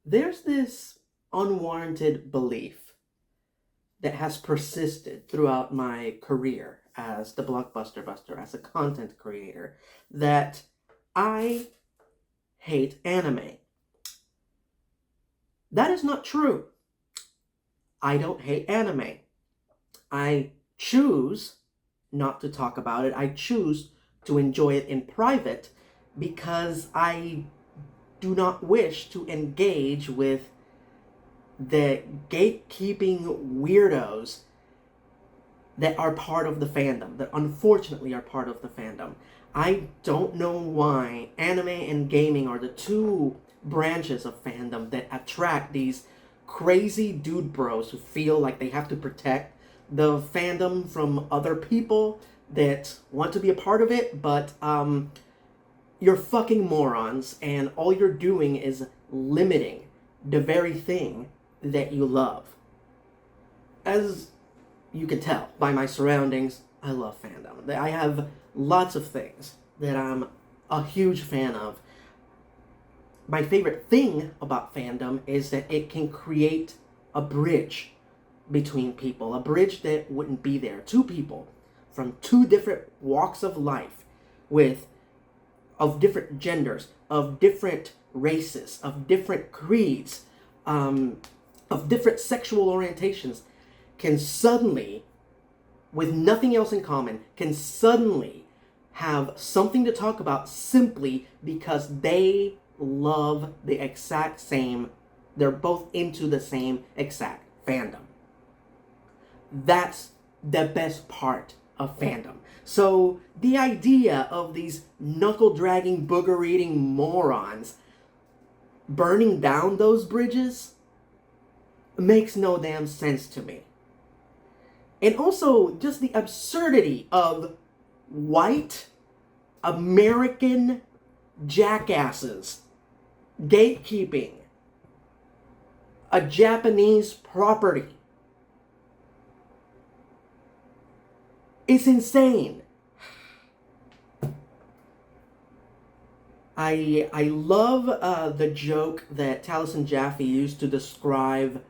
There's this unwarranted belief that has persisted throughout my career as the Blockbuster Buster, as a content creator, that I hate anime. That is not true. I don't hate anime. I choose not to talk about it. I choose to enjoy it in private because I do not wish to engage with the gatekeeping weirdos that are part of the fandom, that unfortunately are part of the fandom. I don't know why anime and gaming are the two branches of fandom that attract these crazy dude bros who feel like they have to protect the fandom from other people that want to be a part of it, but you're fucking morons, and all you're doing is limiting the very thing that you love. As you can tell by my surroundings, I love fandom. I have lots of things that I'm a huge fan of. My favorite thing about fandom is that it can create a bridge between people, a bridge that wouldn't be there. Two people from two different walks of life, with of different genders, of different races, of different creeds, of different sexual orientations, can suddenly, with nothing else in common, can suddenly have something to talk about simply because they love the exact same, they're both into the same exact fandom. That's the best part of fandom. So the idea of these knuckle dragging, booger eating morons burning down those bridges makes no damn sense to me. And also just the absurdity of white American jackasses gatekeeping a Japanese property. It's insane. I love the joke that Taliesin Jaffe used to describe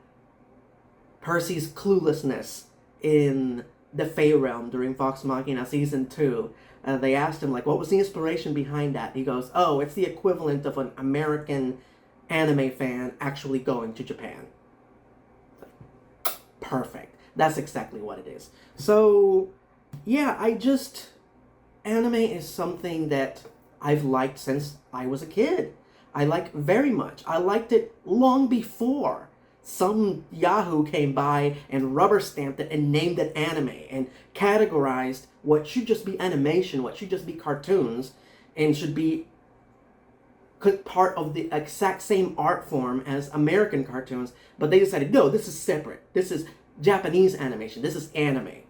Percy's cluelessness in the Fey Realm during Vox Machina Season 2. They asked him, like, what was the inspiration behind that? He goes, oh, it's the equivalent of an American anime fan actually going to Japan. Perfect. That's exactly what it is. So, yeah, anime is something that I've liked since I was a kid. I like very much. I liked it long before some Yahoo came by and rubber stamped it and named it anime and categorized what should just be animation, what should just be cartoons, and should be part of the exact same art form as American cartoons. But they decided, no, this is separate. This is Japanese animation. This is anime.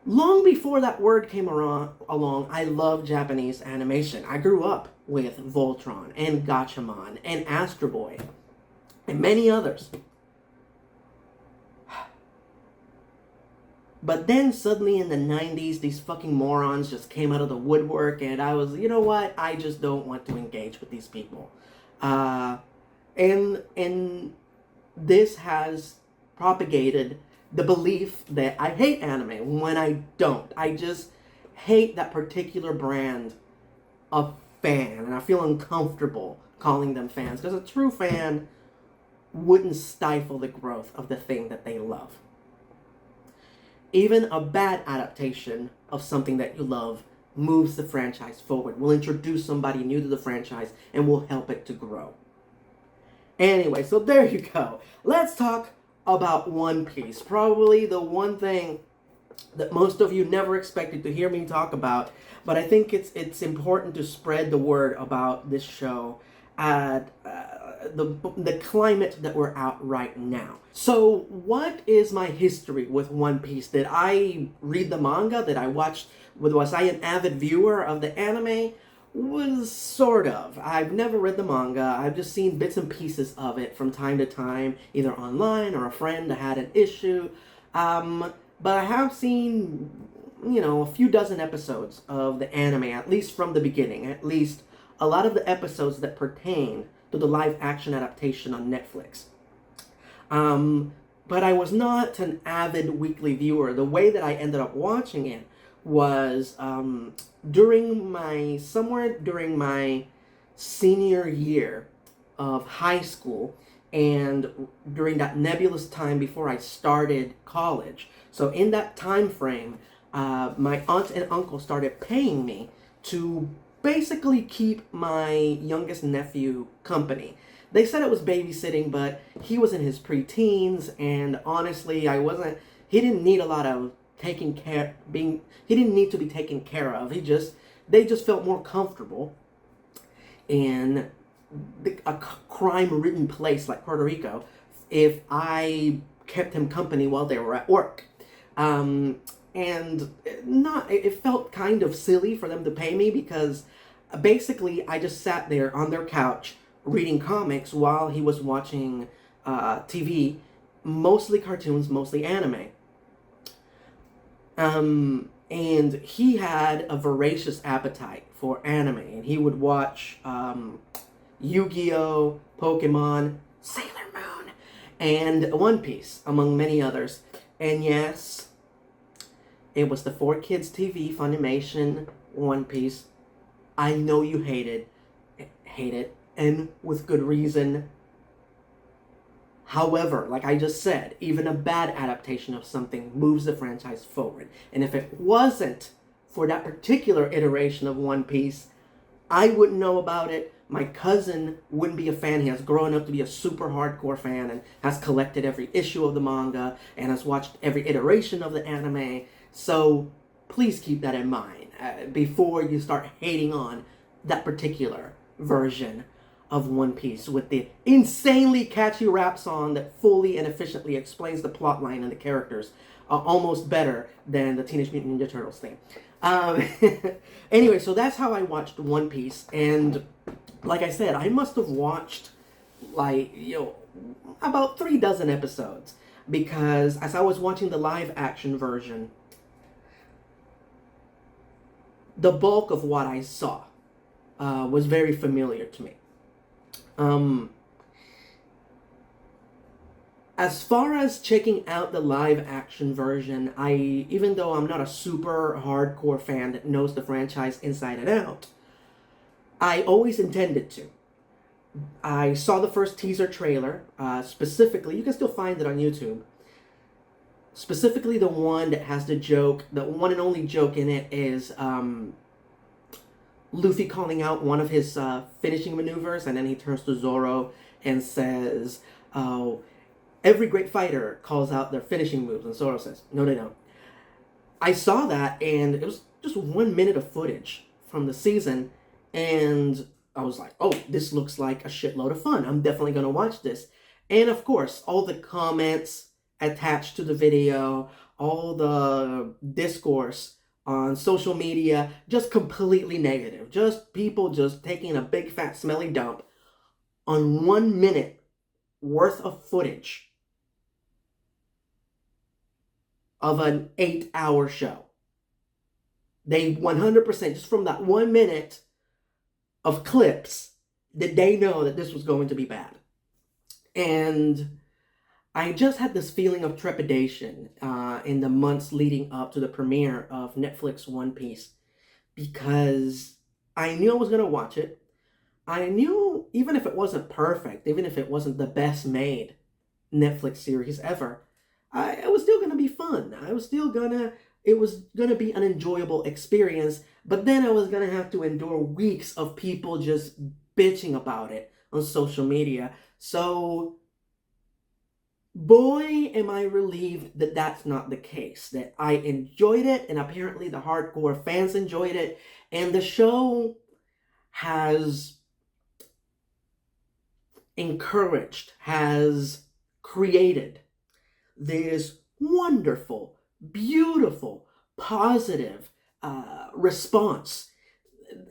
Long before that word came along, I loved Japanese animation. I grew up with Voltron and Gatchaman and Astro Boy and many others. But then suddenly in the 90s, these fucking morons just came out of the woodwork, and I was, you know what? I just don't want to engage with these people. And this has propagated the belief that I hate anime when I don't. I just hate that particular brand of fan, and I feel uncomfortable calling them fans, because a true fan wouldn't stifle the growth of the thing that they love. Even a bad adaptation of something that you love moves the franchise forward, will introduce somebody new to the franchise, and will help it to grow. Anyway, so there you go. Let's talk about One Piece. Probably the one thing that most of you never expected to hear me talk about, but I think it's important to spread the word about this show at the climate that we're at right now. So, what is my history with One Piece? Did I read the manga? Did I watch? Was I an avid viewer of the anime? Was sort of. I've never read the manga. I've just seen bits and pieces of it from time to time, either online or a friend had an issue. But I have seen, a few dozen episodes of the anime, at least from the beginning. At least a lot of the episodes that pertain to the live action adaptation on Netflix. Um, but I was not an avid weekly viewer. The way that I ended up watching it was somewhere during my senior year of high school, and during that nebulous time before I started college. So in that time frame, my aunt and uncle started paying me to basically keep my youngest nephew company. They said it was babysitting, but he was in his preteens, and honestly, he didn't need a lot of he didn't need to be taken care of. They just felt more comfortable in a crime-ridden place like Puerto Rico if I kept him company while they were at work. And it felt kind of silly for them to pay me because basically I just sat there on their couch reading comics while he was watching TV, mostly cartoons, mostly anime. And he had a voracious appetite for anime, and he would watch Yu-Gi-Oh, Pokemon, Sailor Moon, and One Piece, among many others. And yes, it was the 4Kids TV Funimation One Piece. I know you hate it, and with good reason. However, like I just said, even a bad adaptation of something moves the franchise forward. And if it wasn't for that particular iteration of One Piece, I wouldn't know about it. My cousin wouldn't be a fan. He has grown up to be a super hardcore fan and has collected every issue of the manga and has watched every iteration of the anime. So please keep that in mind before you start hating on that particular version of One Piece with the insanely catchy rap song that fully and efficiently explains the plot line and the characters almost better than the Teenage Mutant Ninja Turtles thing. Anyway, so that's how I watched One Piece, and like I said, I must have watched about 36 episodes, because as I was watching the live action version, the bulk of what I saw was very familiar to me. As far as checking out the live action version, even though I'm not a super hardcore fan that knows the franchise inside and out, I always intended to. I saw the first teaser trailer, specifically, you can still find it on YouTube, specifically the one that has the one and only joke in it is Luffy calling out one of his finishing maneuvers, and then he turns to Zoro and says, "Oh, every great fighter calls out their finishing moves," and Zoro says, "No, they don't." I saw that, and it was just 1 minute of footage from the season, and I was like, "Oh, this looks like a shitload of fun. I'm definitely gonna watch this." And of course, all the comments attached to the video, all the discourse on social media, just completely negative. Just people just taking a big fat smelly dump on 1 minute worth of footage of an 8-hour show. They 100%, just from that 1 minute of clips, did they know that this was going to be bad. And I just had this feeling of trepidation in the months leading up to the premiere of Netflix One Piece, because I knew I was going to watch it. I knew even if it wasn't perfect, even if it wasn't the best made Netflix series ever, it was still going to be fun. It was going to be an enjoyable experience, but then I was going to have to endure weeks of people just bitching about it on social media. So boy, am I relieved that that's not the case, that I enjoyed it, and apparently the hardcore fans enjoyed it, and the show has encouraged, has created this wonderful, beautiful, positive response,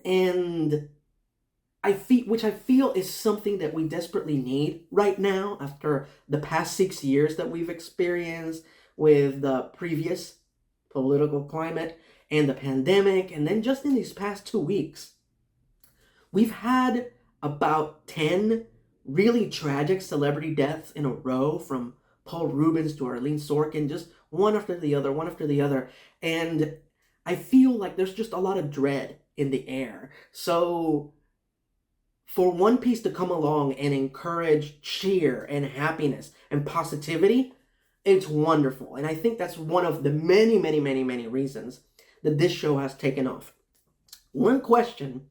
and which I feel is something that we desperately need right now after the past 6 years that we've experienced with the previous political climate and the pandemic, and then just in these past 2 weeks, we've had about 10 really tragic celebrity deaths in a row, from Paul Rubens to Arlene Sorkin, just one after the other, one after the other. And I feel like there's just a lot of dread in the air. So for One Piece to come along and encourage cheer and happiness and positivity, it's wonderful. And I think that's one of the many, many, many, many reasons that this show has taken off. One question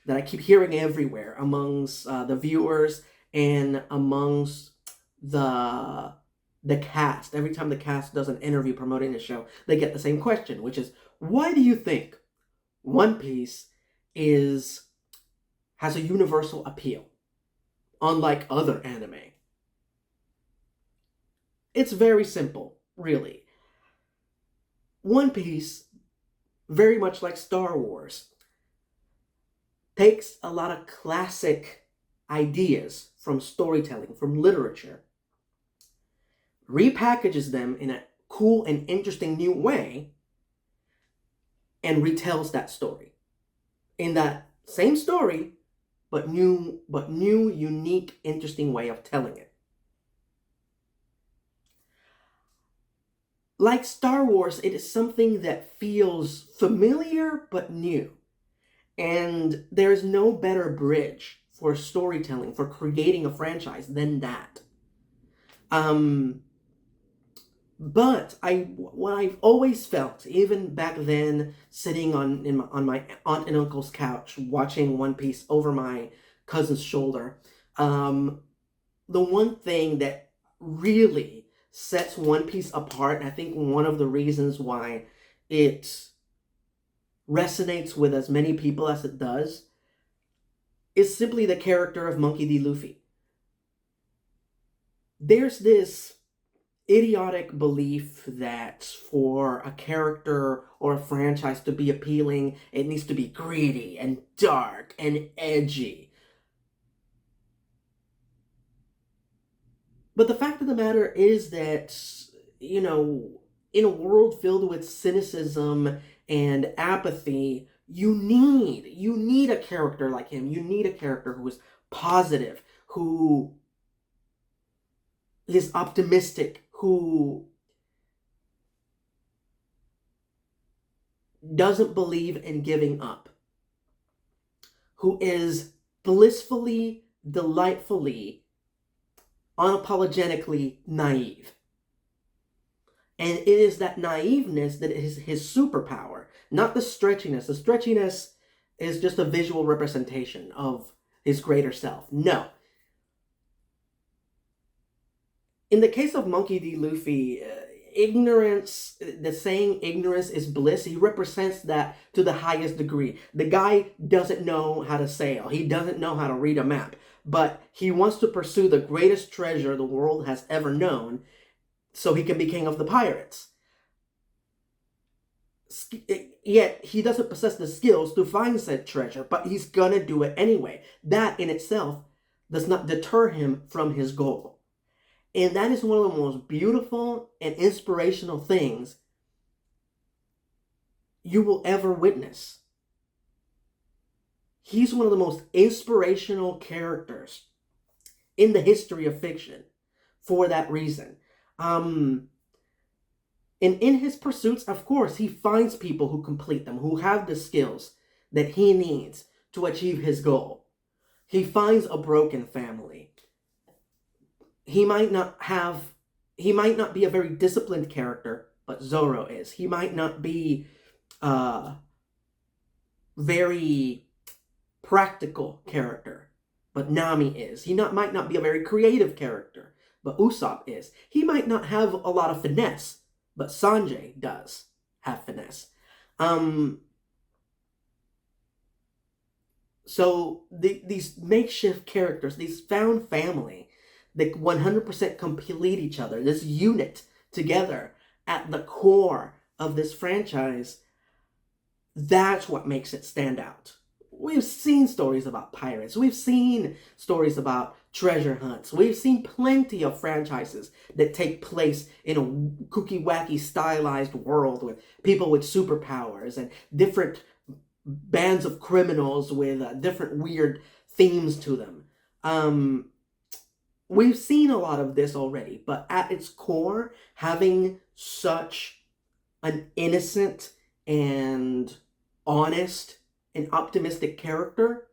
that I keep hearing everywhere amongst the viewers and amongst the cast, every time the cast does an interview promoting the show, they get the same question, which is, why do you think One Piece has a universal appeal, unlike other anime? It's very simple, really. One Piece, very much like Star Wars, takes a lot of classic ideas from storytelling, from literature, repackages them in a cool and interesting new way, and retells that story in that same story, but new, unique, interesting way of telling it. Like Star Wars, it is something that feels familiar but new. And there's no better bridge for storytelling, for creating a franchise than that. But what I've always felt, even back then, sitting on my aunt and uncle's couch, watching One Piece over my cousin's shoulder, the one thing that really sets One Piece apart, and I think one of the reasons why it resonates with as many people as it does, is simply the character of Monkey D. Luffy. There's this idiotic belief that for a character or a franchise to be appealing, it needs to be gritty and dark and edgy. But the fact of the matter is that, in a world filled with cynicism and apathy, you need a character like him. You need a character who is positive, who is optimistic, who doesn't believe in giving up, who is blissfully, delightfully, unapologetically naive. And it is that naiveness that is his superpower, not the stretchiness. The stretchiness is just a visual representation of his greater self. No. In the case of Monkey D. Luffy, ignorance, the saying ignorance is bliss, he represents that to the highest degree. The guy doesn't know how to sail. He doesn't know how to read a map. But he wants to pursue the greatest treasure the world has ever known, so he can be king of the pirates. Yet, he doesn't possess the skills to find said treasure, but he's gonna do it anyway. That in itself does not deter him from his goal. And that is one of the most beautiful and inspirational things you will ever witness. He's one of the most inspirational characters in the history of fiction for that reason. And in his pursuits, of course, he finds people who complete them, who have the skills that he needs to achieve his goal. He finds a broken family. He might not be a very disciplined character, but Zoro is. He might not be very practical character, but Nami is. He might not be a very creative character, but Usopp is. He might not have a lot of finesse, but Sanjay does have finesse. So these makeshift characters, these found family, that 100% complete each other, this unit together at the core of this franchise, that's what makes it stand out. We've seen stories about pirates. We've seen stories about treasure hunts. We've seen plenty of franchises that take place in a kooky, wacky, stylized world with people with superpowers and different bands of criminals with different weird themes to them. We've seen a lot of this already, but at its core, having such an innocent and honest and optimistic character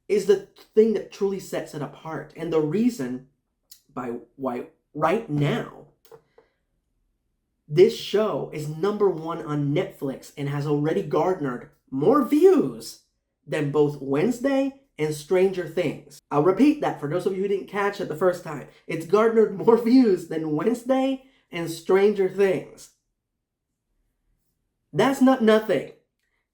is the thing that truly sets it apart. And the reason why right now this show is #1 on Netflix and has already garnered more views than both Wednesday and Stranger Things. I'll repeat that for those of you who didn't catch it the first time. It's garnered more views than Wednesday and Stranger Things. That's not nothing.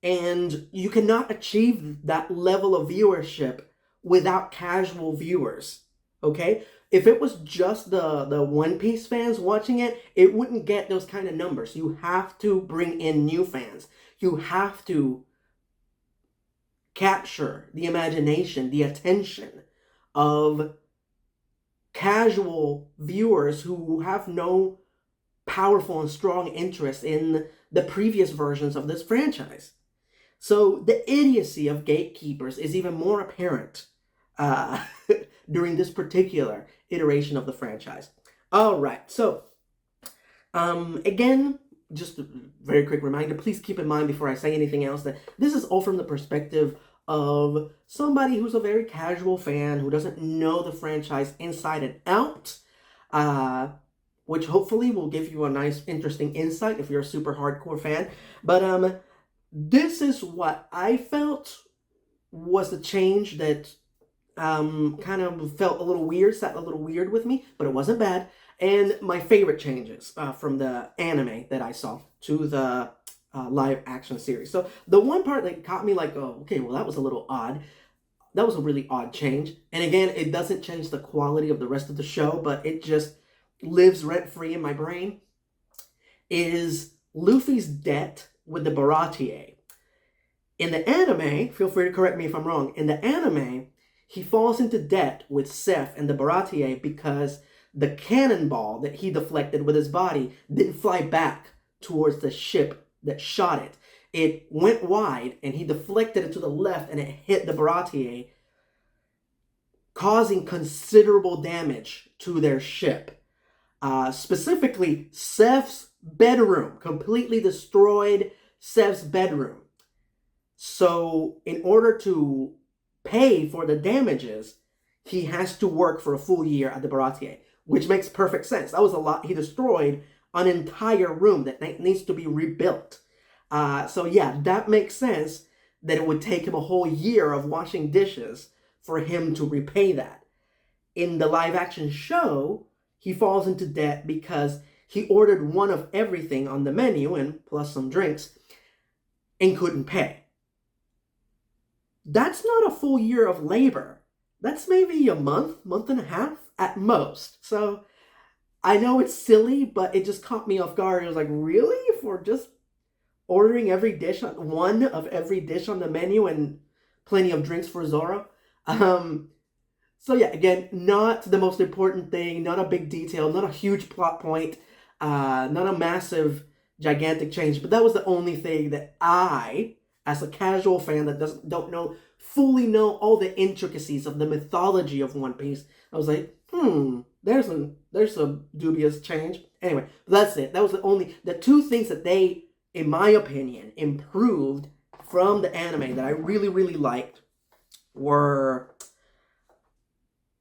And you cannot achieve that level of viewership without casual viewers. Okay? If it was just the One Piece fans watching it, it wouldn't get those kind of numbers. You have to bring in new fans. You have to capture the imagination, the attention of casual viewers who have no powerful and strong interest in the previous versions of this franchise. So the idiocy of gatekeepers is even more apparent during this particular iteration of the franchise. All right, so again, just a very quick reminder, please keep in mind before I say anything else that this is all from the perspective of somebody who's a very casual fan who doesn't know the franchise inside and out, which hopefully will give you a nice, interesting insight if you're a super hardcore fan. But this is what I felt was the change that kind of felt a little weird, sat a little weird with me, but it wasn't bad. And my favorite changes from the anime that I saw to the live action series. So the one part that caught me like, oh, okay, well, that was a little odd. That was a really odd change. And again, it doesn't change the quality of the rest of the show, but it just lives rent-free in my brain, is Luffy's debt with the Baratie. In the anime, feel free to correct me if I'm wrong, in the anime, he falls into debt with Seth and the Baratie because the cannonball that he deflected with his body didn't fly back towards the ship that shot it. It went wide and he deflected it to the left and it hit the Baratie, causing considerable damage to their ship. Specifically, Seth's bedroom, completely destroyed Seth's bedroom. So in order to pay for the damages, he has to work for a full year at the Baratie, which makes perfect sense. That was a lot. He destroyed an entire room that needs to be rebuilt. So yeah, that makes sense that it would take him a whole year of washing dishes for him to repay that. In the live action show, he falls into debt because he ordered one of everything on the menu and plus some drinks and couldn't pay. That's not a full year of labor. That's maybe a month and a half at most. So I know it's silly, but it just caught me off guard. It was like, really? For just ordering every dish, one of every dish on the menu and plenty of drinks for Zoro? So yeah, again, not the most important thing, not a big detail, not a huge plot point, not a massive, gigantic change, but that was the only thing that I, as a casual fan that don't fully know all the intricacies of the mythology of One Piece, I was like, there's a dubious change. Anyway, that's it. That was the two things that they, in my opinion, improved from the anime that I really, really liked were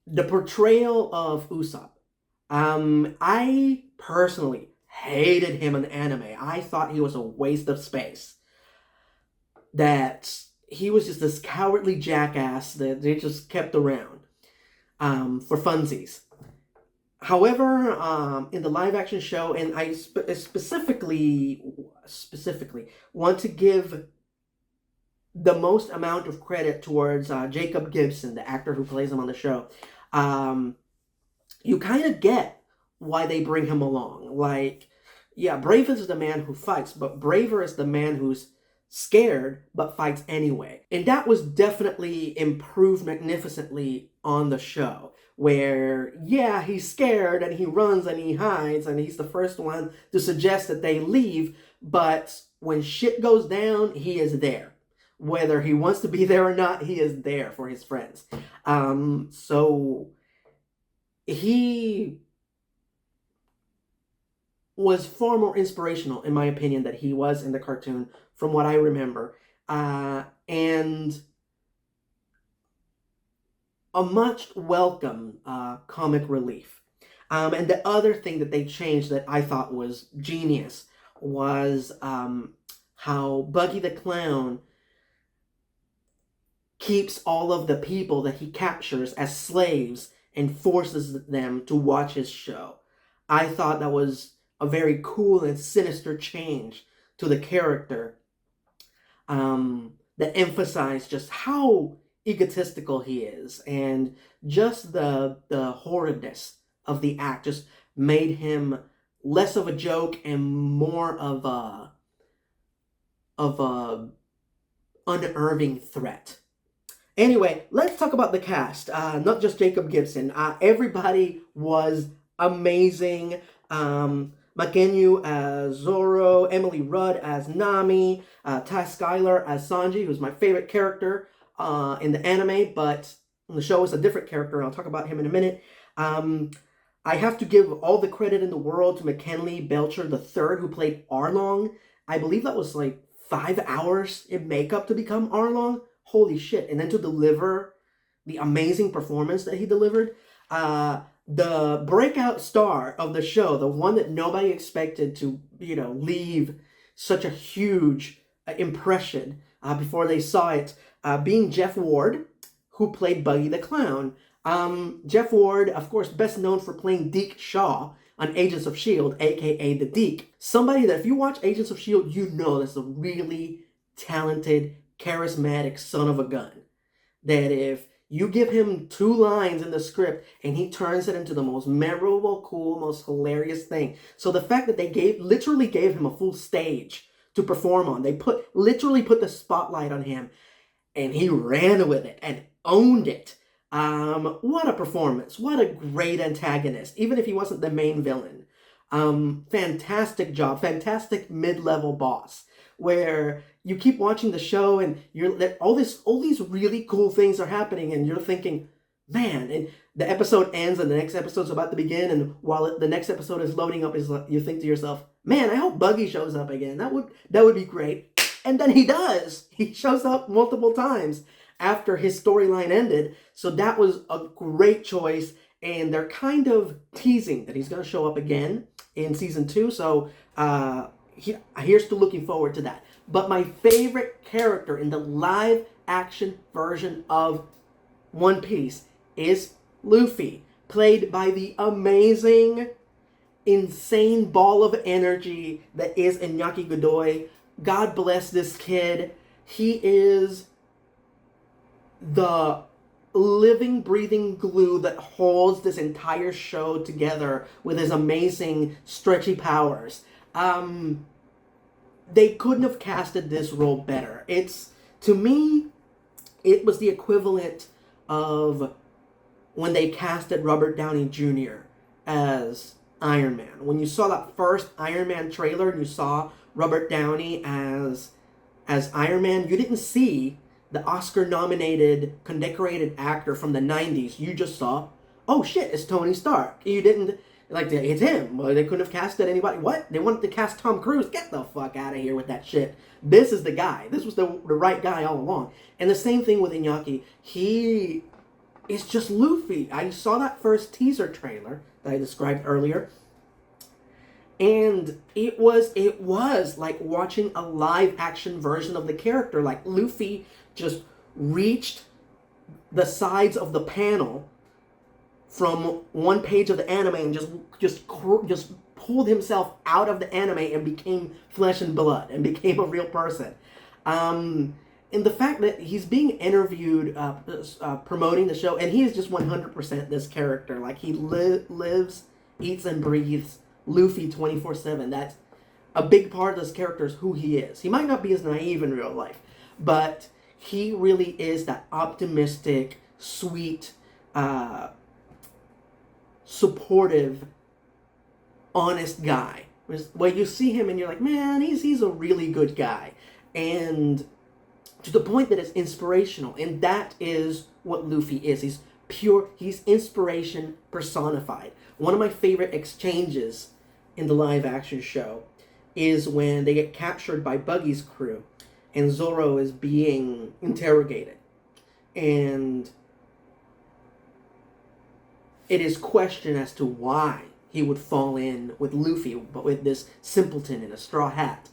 the portrayal of Usopp. I personally hated him in the anime. I thought he was a waste of space. That he was just this cowardly jackass that they just kept around for funsies. However, in the live action show, and I specifically want to give the most amount of credit towards Jacob Gibson, the actor who plays him on the show. You kind of get why they bring him along. Like, yeah, brave is the man who fights, but braver is the man who's scared but fights anyway. And that was definitely improved magnificently on the show, where, yeah, he's scared and he runs and he hides and he's the first one to suggest that they leave, but when shit goes down, he is there. Whether he wants to be there or not, he is there for his friends. So he was far more inspirational, in my opinion, that he was in the cartoon, from what I remember. And a much welcome comic relief. And the other thing that they changed that I thought was genius was how Buggy the Clown keeps all of the people that he captures as slaves and forces them to watch his show. I thought that was a very cool and sinister change to the character that emphasized just how egotistical he is, and just the horridness of the act just made him less of a joke and more of a unnerving threat. Anyway, let's talk about the cast. Not just Jacob Gibson. Everybody was amazing. Makenyu as Zoro, Emily Rudd as Nami, Ty Skylar as Sanji, who's my favorite character in the anime, but in the show is a different character, and I'll talk about him in a minute. I have to give all the credit in the world to McKinley Belcher III, who played Arlong. I believe that was like 5 hours in makeup to become Arlong. Holy shit. And then to deliver the amazing performance that he delivered. The breakout star of the show, the one that nobody expected to, leave such a huge impression before they saw it, being Jeff Ward, who played Buggy the Clown. Jeff Ward, of course, best known for playing Deke Shaw on Agents of S.H.I.E.L.D., aka the Deke. Somebody that if you watch Agents of S.H.I.E.L.D., you know that's a really talented, charismatic son of a gun. That if you give him 2 lines in the script and he turns it into the most memorable, cool, most hilarious thing. So the fact that they literally gave him a full stage to perform on, they literally put the spotlight on him, and he ran with it and owned it. What a performance. What a great antagonist, even if he wasn't the main villain. Fantastic job. Fantastic mid-level boss, where you keep watching the show and all these really cool things are happening, and you're thinking, man, and the episode ends and the next episode's about to begin, and while the next episode is loading up, you think to yourself, man, I hope Buggy shows up again. That would be great. And then he does. He shows up multiple times after his storyline ended. So that was a great choice, and they're kind of teasing that he's going to show up again in season 2. So here's to looking forward to that. But my favorite character in the live action version of One Piece is Luffy, played by the amazing, insane ball of energy that is Iñaki Godoy. God bless this kid. He is the living, breathing glue that holds this entire show together with his amazing, stretchy powers. They couldn't have casted this role better. To me, it was the equivalent of when they casted Robert Downey Jr. as Iron Man. When you saw that first Iron Man trailer and you saw Robert Downey as Iron Man, you didn't see the Oscar-nominated, condecorated actor from the 90s. You just saw, oh shit, it's Tony Stark. You didn't, it's him. Well, they couldn't have casted anybody. What? They wanted to cast Tom Cruise? Get the fuck out of here with that shit. This is the guy. This was the right guy all along. And the same thing with Iñaki. He is just Luffy. I saw that first teaser trailer that I described earlier, and it was like watching a live action version of the character. Like Luffy just reached the sides of the panel from one page of the anime and just pulled himself out of the anime and became flesh and blood and became a real person. And the fact that he's being interviewed promoting the show, and he is just 100% this character. Like he lives, eats, and breathes Luffy 24/7. That's a big part of this character, is who he is. He might not be as naive in real life, but he really is that optimistic, sweet, supportive, honest guy. Where you see him and you're like, man, he's a really good guy. And to the point that it's inspirational. And that is what Luffy is. He's pure, he's inspiration personified. One of my favorite exchanges in the live action show is when they get captured by Buggy's crew and Zoro is being interrogated. And it is questioned as to why he would fall in with Luffy, but with this simpleton in a straw hat.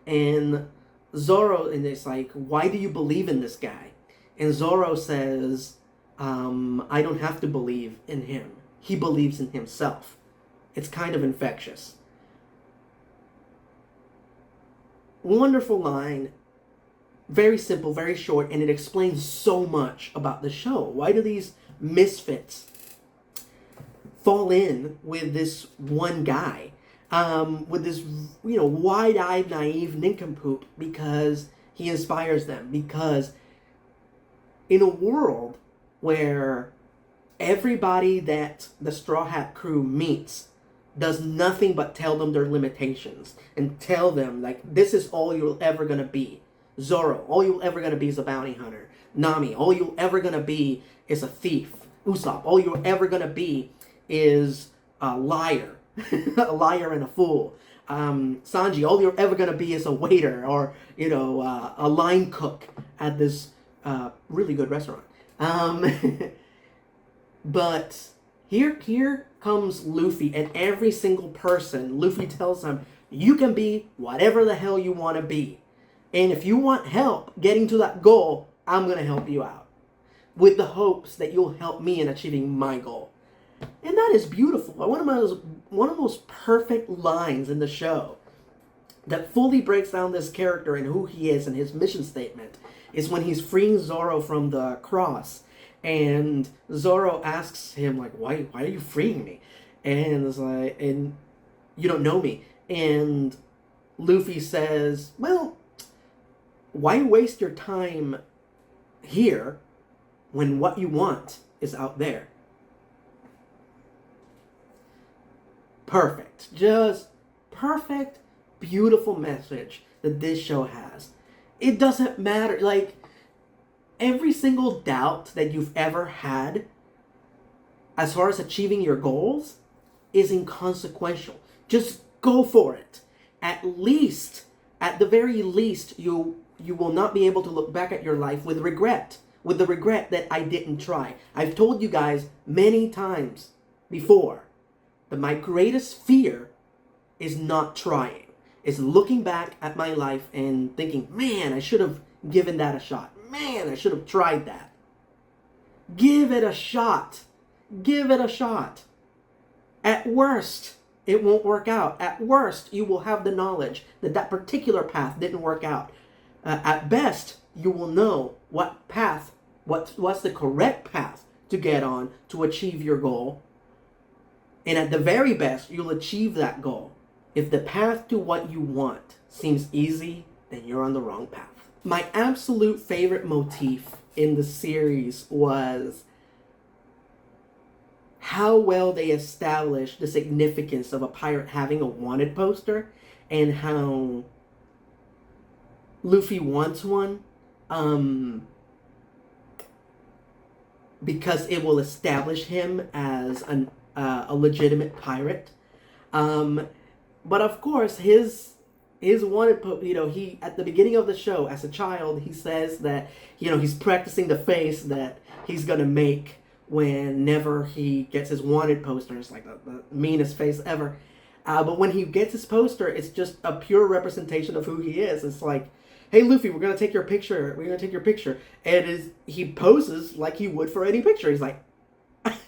And Zoro, and it's like, why do you believe in this guy? And Zoro says, I don't have to believe in him. He believes in himself. It's kind of infectious. Wonderful line. Very simple, very short, and it explains so much about the show. Why do these misfits fall in with this one guy? With this, wide-eyed, naive nincompoop, because he inspires them. Because in a world where everybody that the Straw Hat crew meets does nothing but tell them their limitations and tell them, like, this is all you're ever going to be. Zoro, all you're ever going to be is a bounty hunter. Nami, all you're ever going to be is a thief. Usopp, all you're ever going to be is a liar. A liar and a fool. Sanji, all you're ever going to be is a waiter or, a line cook at this really good restaurant. But here comes Luffy, and every single person, Luffy tells them, you can be whatever the hell you want to be. And if you want help getting to that goal, I'm going to help you out. With the hopes that you'll help me in achieving my goal. And that is beautiful. One of the most perfect lines in the show that fully breaks down this character and who he is and his mission statement is when he's freeing Zoro from the cross. And Zoro asks him, like, why are you freeing me? And it's like, and you don't know me. And Luffy says, well, why waste your time here when what you want is out there? Perfect. Just perfect, beautiful message that this show has. It doesn't matter. Like, every single doubt that you've ever had as far as achieving your goals is inconsequential. Just go for it. At the very least, you will not be able to look back at your life with regret. With the regret that I didn't try. I've told you guys many times before that my greatest fear is not trying. Is looking back at my life and thinking, man, I should have given that a shot. Man, I should have tried that. Give it a shot. Give it a shot. At worst, it won't work out. At worst, you will have the knowledge that that particular path didn't work out. At best, you will know what path, what's the correct path to get on to achieve your goal. And at the very best, you'll achieve that goal. If the path to what you want seems easy, then you're on the wrong path. My absolute favorite motif in the series was how well they established the significance of a pirate having a wanted poster and how Luffy wants one because it will establish him as a legitimate pirate. But of course, his wanted, he, at the beginning of the show, as a child, he says that, he's practicing the face that he's going to make whenever he gets his wanted poster. It's like the meanest face ever. But when he gets his poster, it's just a pure representation of who he is. It's like, hey, Luffy, we're going to take your picture. We're going to take your picture. And he poses like he would for any picture. He's like,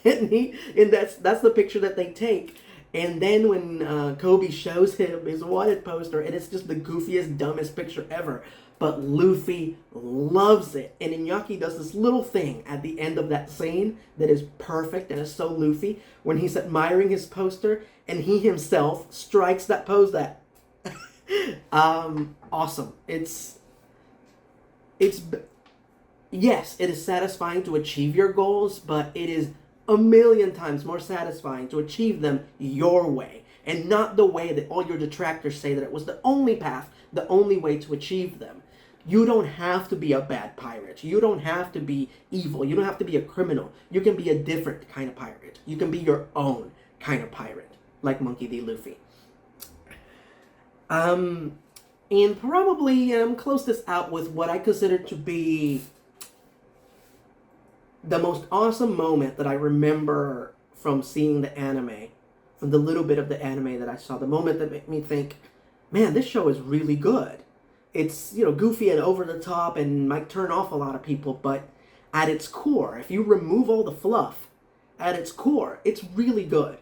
and that's the picture that they take. And then when Kobe shows him his wanted poster, and it's just the goofiest, dumbest picture ever. But Luffy loves it. And Iñaki does this little thing at the end of that scene that is perfect and is so Luffy. When he's admiring his poster, and he himself strikes that pose that... awesome. Yes, it is satisfying to achieve your goals, but it is a million times more satisfying to achieve them your way, and not the way that all your detractors say that it was the only path, the only way to achieve them. You don't have to be a bad pirate. You don't have to be evil. You don't have to be a criminal. You can be a different kind of pirate. You can be your own kind of pirate, like Monkey D. Luffy. And probably close this out with what I consider to be the most awesome moment that I remember from seeing the anime, from the little bit of the anime that I saw, the moment that made me think, man, this show is really good. It's, goofy and over the top and might turn off a lot of people, but at its core, if you remove all the fluff, at its core, it's really good.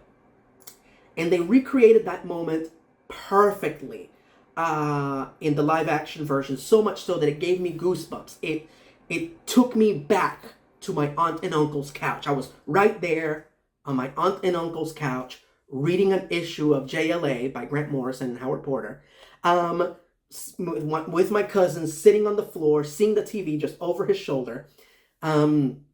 And they recreated that moment perfectly in the live action version, so much so that it gave me goosebumps. It took me back to my aunt and uncle's couch. I was right there on my aunt and uncle's couch reading an issue of JLA by Grant Morrison and Howard Porter, with my cousin sitting on the floor, seeing the TV just over his shoulder, and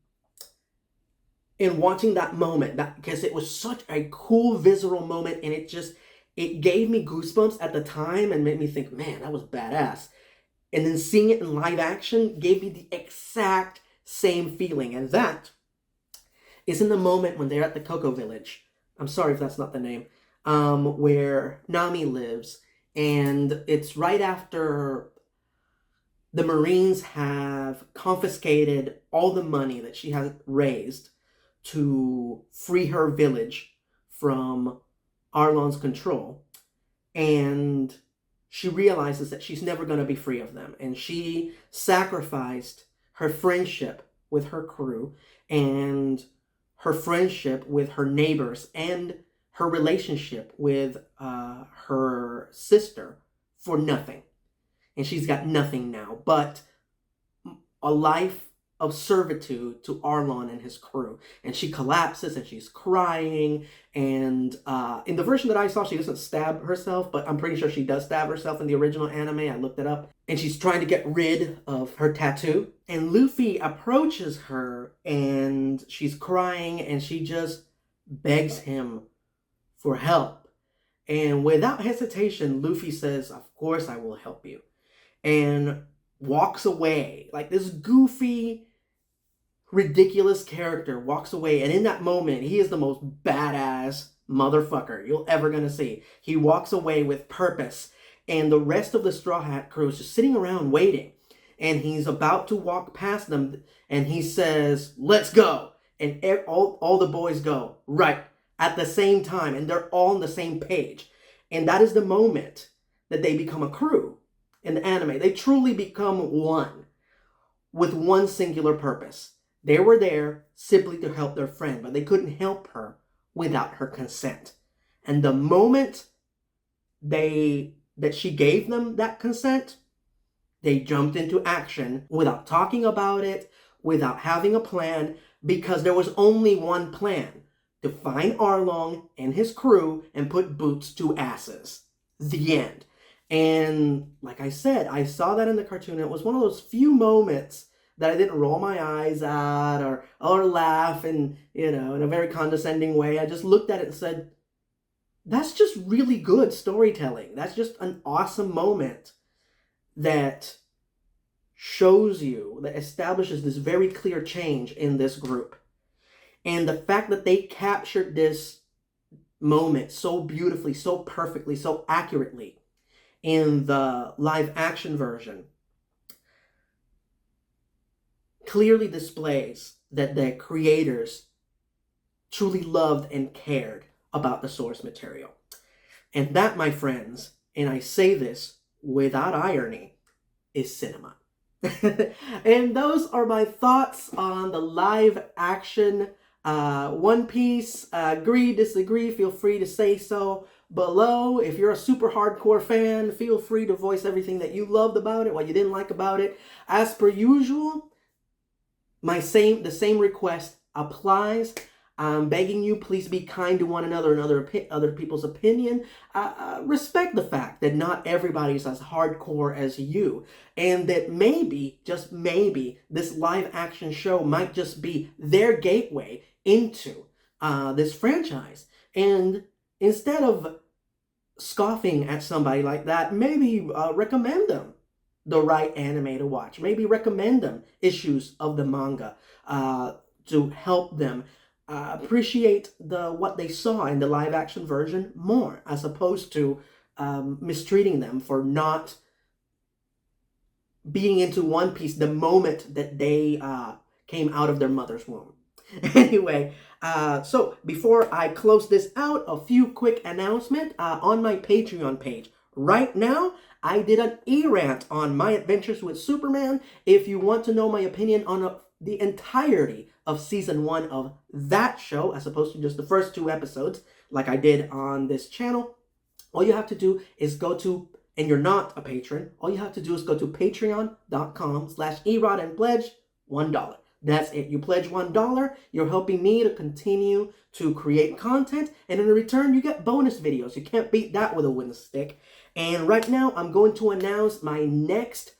watching that moment, because it was such a cool visceral moment, and it gave me goosebumps at the time and made me think, man, that was badass. And then seeing it in live action gave me the exact same feeling. And that is in the moment when they're at the Cocoa Village. I'm sorry if that's not the name. Where Nami lives. And it's right after the Marines have confiscated all the money that she has raised to free her village from Arlon's control. And she realizes that she's never going to be free of them. And she sacrificed her friendship with her crew and her friendship with her neighbors and her relationship with her sister for nothing. And she's got nothing now but a life of servitude to Arlon and his crew. And she collapses and she's crying. And in the version that I saw, she doesn't stab herself, but I'm pretty sure she does stab herself in the original anime. I looked it up. And she's trying to get rid of her tattoo. And Luffy approaches her and she's crying and she just begs him for help. And without hesitation, Luffy says, "Of course I will help you." And walks away. Like this goofy, ridiculous character walks away. And in that moment, he is the most badass motherfucker you'll ever gonna see. He walks away with purpose. And the rest of the Straw Hat crew is just sitting around waiting. And he's about to walk past them. And he says, "Let's go." And all the boys go, right, at the same time. And they're all on the same page. And that is the moment that they become a crew in the anime. They truly become one with one singular purpose. They were there simply to help their friend, but they couldn't help her without her consent. And the moment that she gave them that consent, they jumped into action without talking about it, without having a plan, because there was only one plan: to find Arlong and his crew and put boots to asses. The end. And like I said, I saw that in the cartoon. It was one of those few moments that I didn't roll my eyes at or laugh in a very condescending way. I just looked at it and said, that's just really good storytelling. That's just an awesome moment that shows you, that establishes this very clear change in this group. And the fact that they captured this moment so beautifully, so perfectly, so accurately in the live action version clearly displays that the creators truly loved and cared about the source material. And that, my friends, and I say this without irony, is cinema. And those are my thoughts on the live action One Piece. Agree, disagree, feel free to say so below. If you're a super hardcore fan, feel free to voice everything that you loved about it, what you didn't like about it. As per usual, the same request applies. I'm begging you, please be kind to one another and other people's opinion. Respect the fact that not everybody's as hardcore as you, and that maybe, just maybe, this live action show might just be their gateway into this franchise. And instead of scoffing at somebody like that, maybe recommend them the right anime to watch. Maybe recommend them issues of the manga to help them appreciate what they saw in the live action version more, as opposed to mistreating them for not being into One Piece the moment that they came out of their mother's womb. Anyway, so before I close this out, a few quick announcements on my Patreon page. Right now, I did an E-Rant on my adventures with Superman. If you want to know my opinion on the entirety of season 1 of that show, as opposed to just the first 2 episodes, like I did on this channel, all you have to do is go to, and you're not a patron, all you have to do is go to patreon.com/erot and pledge $1. That's it. You pledge $1, you're helping me to continue to create content, and in return, you get bonus videos. You can't beat that with a wooden stick. And right now, I'm going to announce my next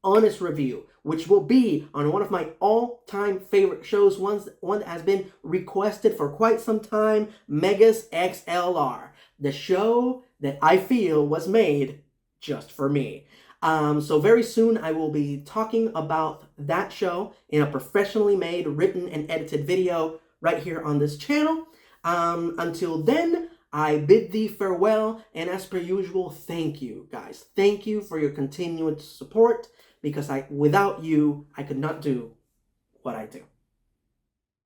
honest review, which will be on one of my all-time favorite shows, one that has been requested for quite some time, Megas XLR, the show that I feel was made just for me. So very soon I will be talking about that show in a professionally made, written, and edited video right here on this channel. Until then, I bid thee farewell, and as per usual, thank you, guys. Thank you for your continued support, because without you, I could not do what I do.